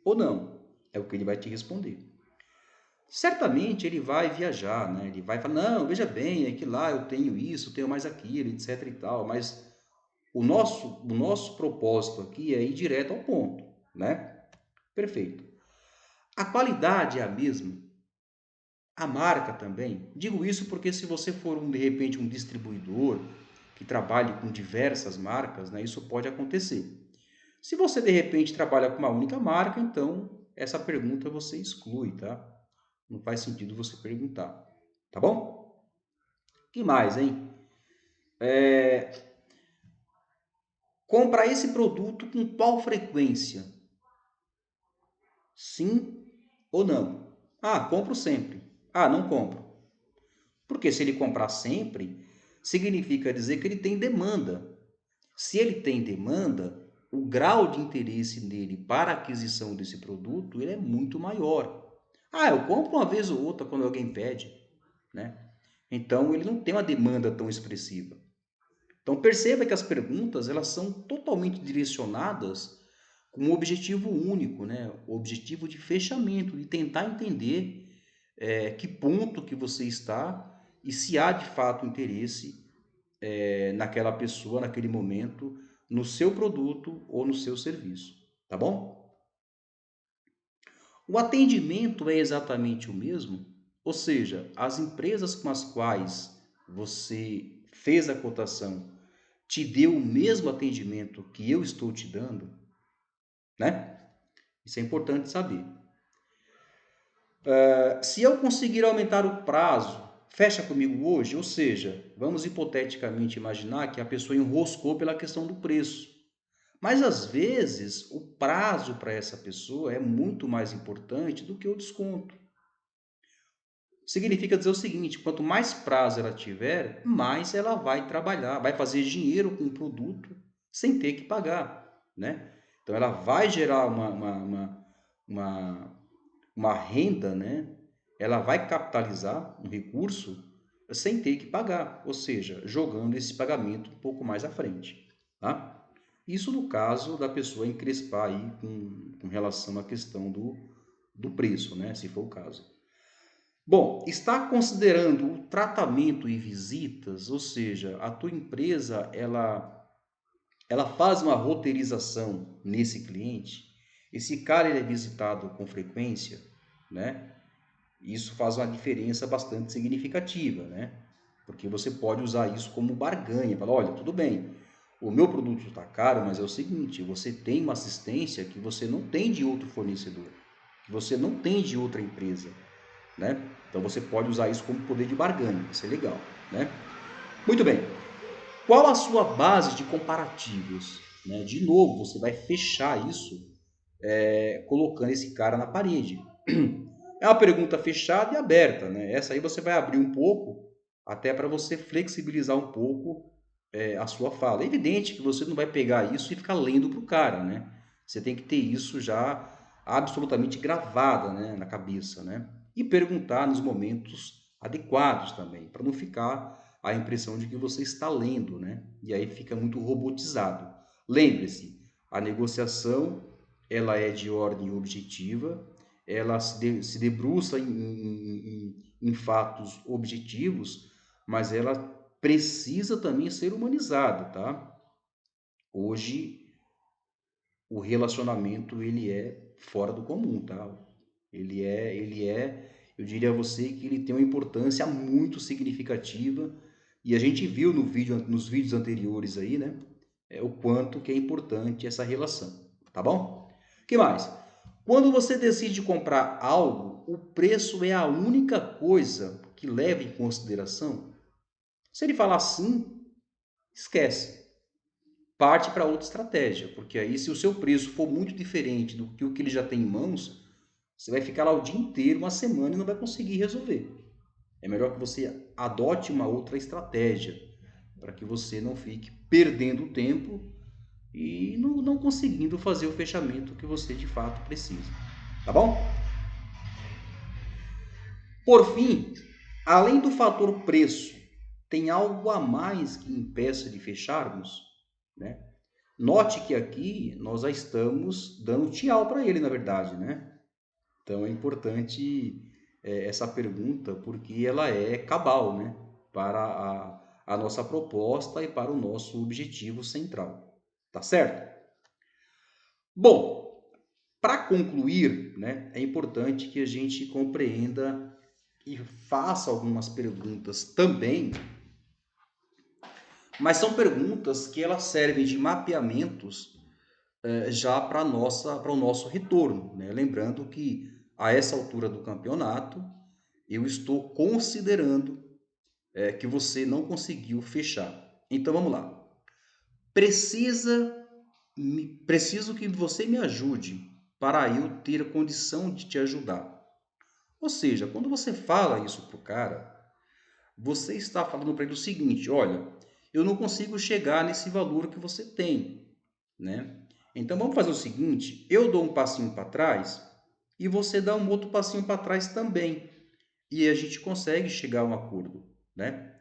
ou não? É o que ele vai te responder. Certamente ele vai viajar, né? Ele vai falar, não, veja bem, é que lá eu tenho isso, eu tenho mais aquilo, etc e tal, mas o nosso propósito aqui é ir direto ao ponto, né? Perfeito. A qualidade é a mesma, a marca também. Digo isso porque se você for de repente um distribuidor que trabalhe com diversas marcas, né, isso pode acontecer. Se você de repente trabalha com uma única marca, então essa pergunta você exclui, tá? Não faz sentido você perguntar, tá bom? Que mais, hein? Compra esse produto com qual frequência? Sim ou não? Ah, compro sempre. Ah, não compro. Porque se ele comprar sempre, significa dizer que ele tem demanda. Se ele tem demanda, o grau de interesse dele para a aquisição desse produto ele é muito maior. Ah, eu compro uma vez ou outra quando alguém pede, né? Então ele não tem uma demanda tão expressiva. Então perceba que as perguntas elas são totalmente direcionadas com um objetivo único, né? O objetivo de fechamento, de tentar entender que ponto que você está e se há de fato interesse naquela pessoa, naquele momento, no seu produto ou no seu serviço, tá bom? O atendimento é exatamente o mesmo, ou seja, as empresas com as quais você fez a cotação te deu o mesmo atendimento que eu estou te dando, né? Isso é importante saber. Se eu conseguir aumentar o prazo, fecha comigo hoje, ou seja, vamos hipoteticamente imaginar que a pessoa enroscou pela questão do preço. Mas às vezes o prazo para essa pessoa é muito mais importante do que o desconto. Significa dizer o seguinte: quanto mais prazo ela tiver, mais ela vai trabalhar, vai fazer dinheiro com o produto sem ter que pagar, né? Então ela vai gerar uma, uma renda, né? Ela vai capitalizar um recurso sem ter que pagar, ou seja, jogando esse pagamento um pouco mais à frente, tá? Isso no caso da pessoa encrespar aí com relação à questão do preço, né? Se for o caso. Bom, está considerando o tratamento e visitas, ou seja, a tua empresa ela faz uma roteirização nesse cliente. Esse cara ele é visitado com frequência, né? Isso faz uma diferença bastante significativa, né? Porque você pode usar isso como barganha, falar, olha, tudo bem, o meu produto está caro, mas é o seguinte, você tem uma assistência que você não tem de outro fornecedor, que você não tem de outra empresa, né? Então você pode usar isso como poder de barganha, isso é legal, né? Muito bem. Qual a sua base de comparativos? Né? De novo, você vai fechar isso colocando esse cara na parede. É uma pergunta fechada e aberta, né? Essa aí você vai abrir um pouco, até para você flexibilizar um pouco a sua fala. É evidente que você não vai pegar isso e ficar lendo para o cara, né? Você tem que ter isso já absolutamente gravada, né, na cabeça, né? E perguntar nos momentos adequados também, para não ficar a impressão de que você está lendo, né? E aí fica muito robotizado. Lembre-se, a negociação ela é de ordem objetiva, ela se debruça em fatos objetivos, mas ela precisa também ser humanizada, tá? Hoje, o relacionamento, ele é fora do comum, tá? Eu diria a você que ele tem uma importância muito significativa, e a gente viu nos vídeos anteriores aí, né? O quanto que é importante essa relação, tá bom? O que mais? Quando você decide comprar algo, o preço é a única coisa que leva em consideração? Se ele falar sim, esquece. Parte para outra estratégia, porque aí se o seu preço for muito diferente do que o que ele já tem em mãos, você vai ficar lá o dia inteiro, uma semana e não vai conseguir resolver. É melhor que você adote uma outra estratégia, para que você não fique perdendo tempo e não conseguindo fazer o fechamento que você de fato precisa. Tá bom? Por fim, além do fator preço, tem algo a mais que impeça de fecharmos, né? Note que aqui nós já estamos dando tchau para ele, na verdade, né? Então é importante essa pergunta porque ela é cabal, né? Para a nossa proposta e para o nosso objetivo central. Tá certo? Bom, para concluir, né, é importante que a gente compreenda e faça algumas perguntas também, mas são perguntas que elas servem de mapeamentos já para o nosso retorno, né? Lembrando que a essa altura do campeonato eu estou considerando que você não conseguiu fechar. Então vamos lá. Preciso que você me ajude para eu ter condição de te ajudar. Ou seja, quando você fala isso pro cara, você está falando para ele o seguinte: olha, eu não consigo chegar nesse valor que você tem, né? Então vamos fazer o seguinte: eu dou um passinho para trás e você dá um outro passinho para trás também, e a gente consegue chegar a um acordo, né?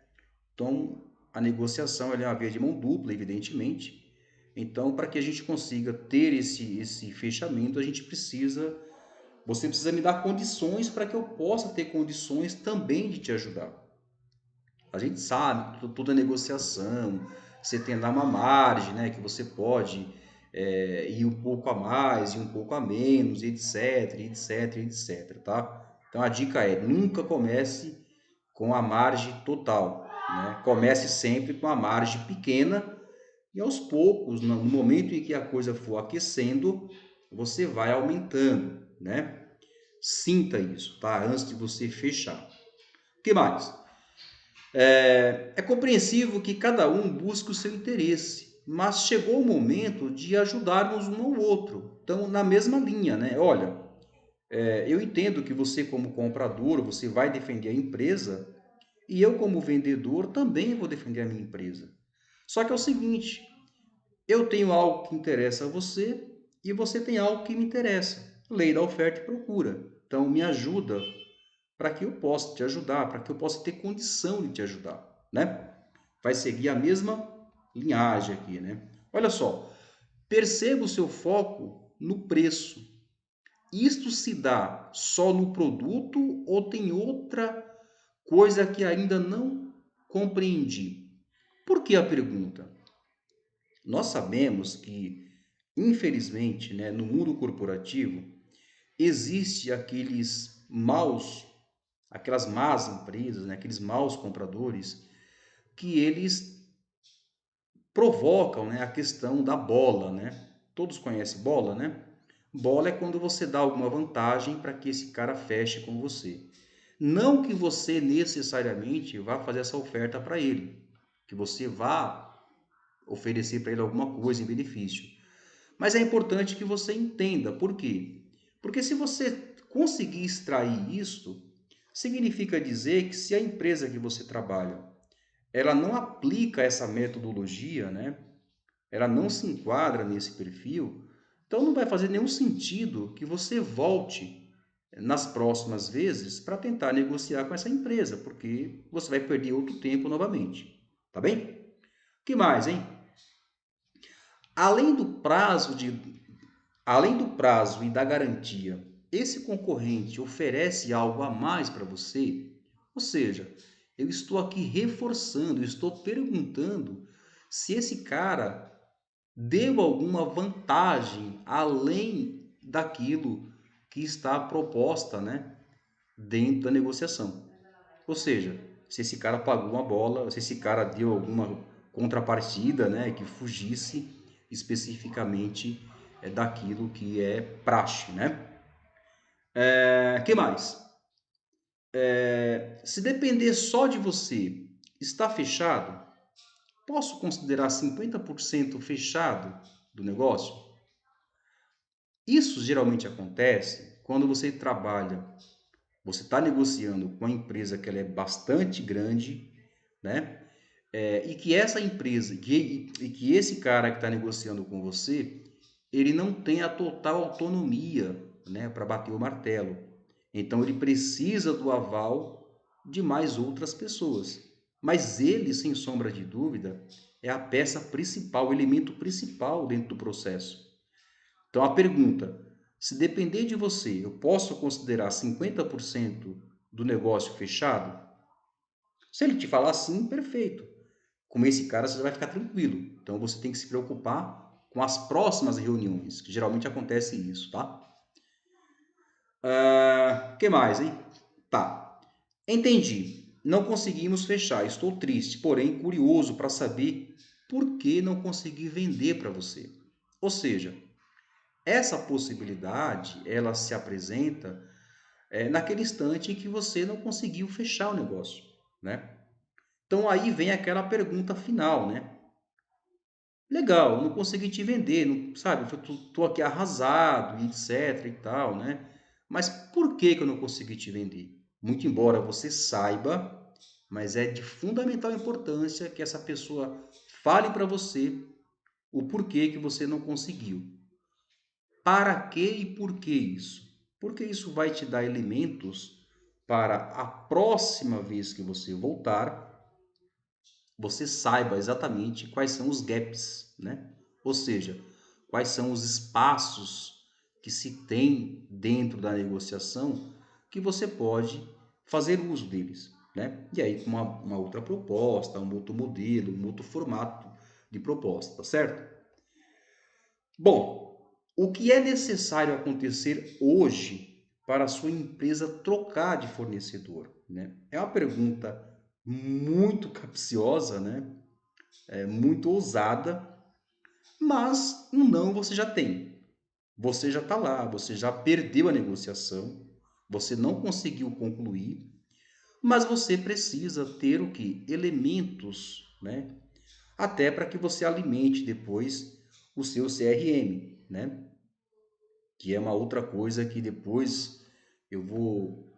Então a negociação ela é uma via de mão dupla, evidentemente. Então, para que a gente consiga ter esse fechamento, você precisa me dar condições para que eu possa ter condições também de te ajudar. A gente sabe que toda negociação, você tem lá uma margem, né, que você pode ir um pouco a mais e um pouco a menos, etc, etc, etc, tá? Então a dica é, nunca comece com a margem total, né? Comece sempre com a margem pequena e aos poucos, no momento em que a coisa for aquecendo, você vai aumentando, né? Sinta isso, tá? Antes de você fechar. O que mais? É compreensível que cada um busca o seu interesse, mas chegou o momento de ajudarmos um ao outro. Então, na mesma linha, né? Olha, eu entendo que você, como comprador, você vai defender a empresa e eu, como vendedor, também vou defender a minha empresa. Só que é o seguinte, eu tenho algo que interessa a você e você tem algo que me interessa. Lei da oferta e procura. Então, me ajuda para que eu possa te ajudar, para que eu possa ter condição de te ajudar, né? Vai seguir a mesma linhagem aqui, né? Olha só, perceba o seu foco no preço. Isto se dá só no produto ou tem outra coisa que ainda não compreendi? Por que a pergunta? Nós sabemos que, infelizmente, né, no mundo corporativo, existe aquelas más empresas, né, aqueles maus compradores, que eles provocam, né, a questão da bola, né? Todos conhecem bola, né? Bola é quando você dá alguma vantagem para que esse cara feche com você. Não que você necessariamente vá fazer essa oferta para ele, que você vá oferecer para ele alguma coisa em benefício. Mas é importante que você entenda por quê? Porque se você conseguir extrair isso, significa dizer que se a empresa que você trabalha, ela não aplica essa metodologia, né? Ela não se enquadra nesse perfil, então não vai fazer nenhum sentido que você volte nas próximas vezes para tentar negociar com essa empresa, porque você vai perder outro tempo novamente. Tá bem? O que mais, hein? Além do prazo Além do prazo e da garantia, esse concorrente oferece algo a mais para você? Ou seja, eu estou aqui reforçando, eu estou perguntando se esse cara deu alguma vantagem além daquilo que está proposta, né, dentro da negociação. Ou seja, se esse cara pagou uma bola, se esse cara deu alguma contrapartida, né, que fugisse especificamente daquilo que é praxe, né? Que mais? Se depender só de você, está fechado? Posso considerar 50% fechado do negócio? Isso geralmente acontece quando você trabalha, você está negociando com uma empresa que ela é bastante grande, né? E que essa empresa, e que esse cara que está negociando com você, ele não tem a total autonomia, né, para bater o martelo. Então ele precisa do aval de mais outras pessoas. Mas ele, sem sombra de dúvida, é a peça principal, o elemento principal dentro do processo. Então a pergunta, se depender de você, eu posso considerar 50% do negócio fechado? Se ele te falar sim, perfeito. Com esse cara você vai ficar tranquilo. Então você tem que se preocupar com as próximas reuniões, que geralmente acontece isso, tá? Que mais, hein? Tá. Entendi. Não conseguimos fechar. Estou triste, porém curioso para saber por que não consegui vender para você. Ou seja, essa possibilidade, ela se apresenta naquele instante em que você não conseguiu fechar o negócio, né? Então aí vem aquela pergunta final, né? Legal, não consegui te vender, não, sabe? Tô aqui arrasado, e etc e tal, né? Mas por que que eu não consegui te vender? Muito embora você saiba, mas é de fundamental importância que essa pessoa fale para você o porquê que você não conseguiu. Para que e por que isso? Porque isso vai te dar elementos para a próxima vez que você voltar, você saiba exatamente quais são os gaps, né? Ou seja, quais são os espaços que se tem dentro da negociação que você pode fazer uso deles, né? E aí com uma outra proposta, um outro modelo, um outro formato de proposta, tá certo? Bom, o que é necessário acontecer hoje para a sua empresa trocar de fornecedor, né? É uma pergunta muito capciosa, né? Muito ousada, mas um não você já tem. Você já está lá, você já perdeu a negociação, você não conseguiu concluir, mas você precisa ter o que? Elementos, né? Até para que você alimente depois o seu CRM, né? Que é uma outra coisa que depois eu vou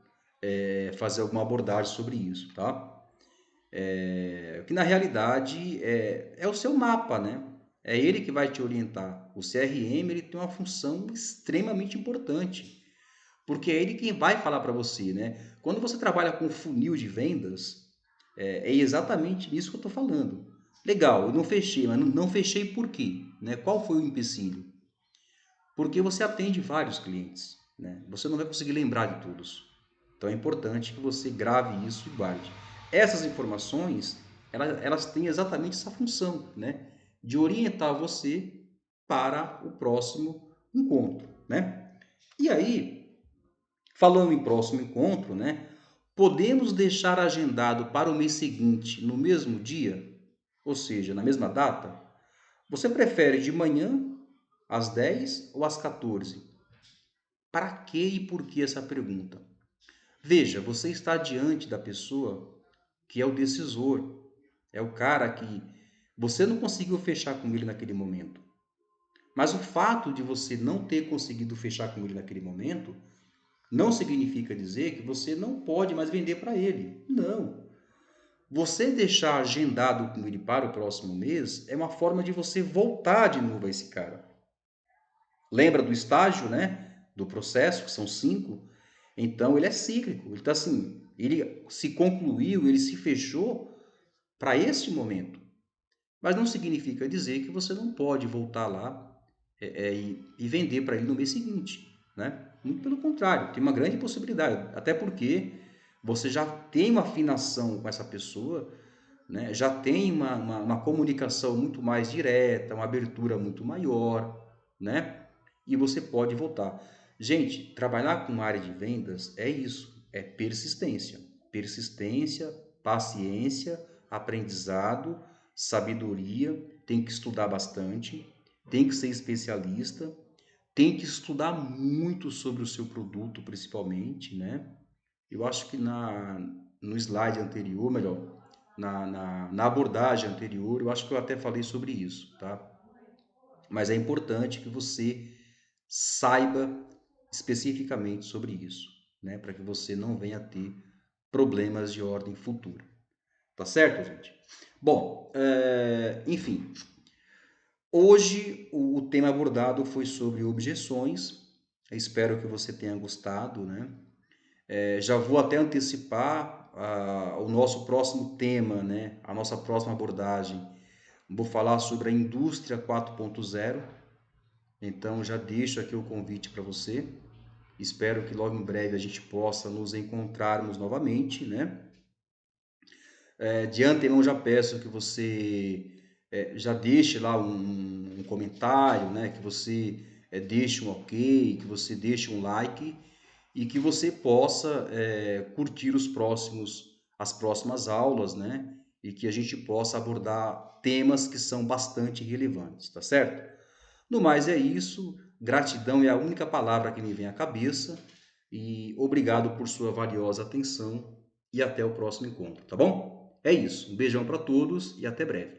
fazer alguma abordagem sobre isso, tá? Que na realidade é o seu mapa, né? É ele que vai te orientar. O CRM ele tem uma função extremamente importante, porque é ele quem vai falar para você, né? Quando você trabalha com funil de vendas, é exatamente isso que eu estou falando. Legal, eu não fechei, mas não fechei por quê? Né? Qual foi o empecilho? Porque você atende vários clientes, né? Você não vai conseguir lembrar de todos. Então é importante que você grave isso e guarde. Essas informações, elas têm exatamente essa função, né? De orientar você para o próximo encontro, né? E aí, falando em próximo encontro, né? Podemos deixar agendado para o mês seguinte, no mesmo dia, ou seja, na mesma data? Você prefere de manhã, às 10 ou às 14? Para que e por que essa pergunta? Veja, você está diante da pessoa que é o decisor, é o cara que você não conseguiu fechar com ele naquele momento. Mas o fato de você não ter conseguido fechar com ele naquele momento não significa dizer que você não pode mais vender para ele. Não. Você deixar agendado com ele para o próximo mês é uma forma de você voltar de novo a esse cara. Lembra do estágio, né? Do processo, que são 5? Então ele é cíclico. Ele está assim, ele se concluiu, ele se fechou para este momento. Mas não significa dizer que você não pode voltar lá e vender para ele no mês seguinte, né? Muito pelo contrário, tem uma grande possibilidade, até porque você já tem uma afinação com essa pessoa, né? Já tem uma comunicação muito mais direta, uma abertura muito maior, né? E você pode voltar. Gente, trabalhar com área de vendas é isso, é persistência. Persistência, paciência, aprendizado, sabedoria, tem que estudar bastante, tem que ser especialista, tem que estudar muito sobre o seu produto, principalmente, né? Eu acho que no slide anterior, melhor, na abordagem anterior, eu acho que eu até falei sobre isso, tá? Mas é importante que você saiba especificamente sobre isso, né? Para que você não venha a ter problemas de ordem futura. Tá certo, gente? Bom, enfim, hoje o tema abordado foi sobre objeções. Eu espero que você tenha gostado, né? Já vou até antecipar o nosso próximo tema, né? A nossa próxima abordagem. Vou falar sobre a indústria 4.0. Então já deixo aqui o convite para você. Espero que logo em breve a gente possa nos encontrarmos novamente, né? De antemão já peço que você já deixe lá um comentário, né? Que você deixe um ok, que você deixe um like e que você possa curtir as próximas aulas, né? E que a gente possa abordar temas que são bastante relevantes, tá certo? No mais é isso. Gratidão é a única palavra que me vem à cabeça. E obrigado por sua valiosa atenção e até o próximo encontro, tá bom? É isso. Um beijão para todos e até breve.